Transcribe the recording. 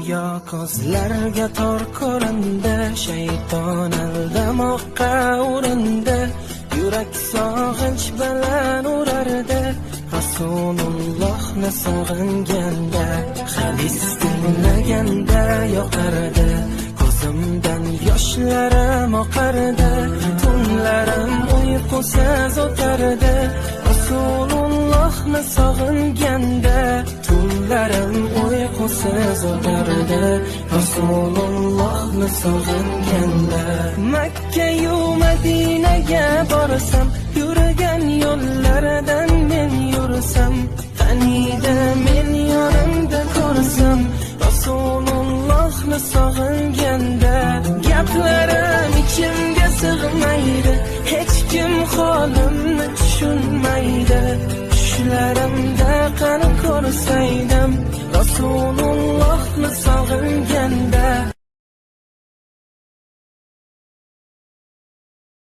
Dunyo ko'zlarga tor ko'rindi, shayton aldamoqqa urindi. Yurak sog'inch bilan urardi, Rasulullohni sog'inganda. Hadis tinglaganda yoqardi, ko'zimdan yoshlarim oqardi. Tunlarim uyqusiz o'tardi, Rasulullohni sog'inganda. Tunlarim uyqusiz o'tardi, Rasulullohni sog'inganda. Makka-yu Madinaga borsam, yurgan yo'llaridan men yursam, taniydi men yonimda ko'rsam, Rasulullohni sog'inganda. Gaplarim ichimga sig'maydi, hech kim holimni tushunmaydi. Tushlarimda qani ko'rsaydim, Rasulullohni sog'inganda.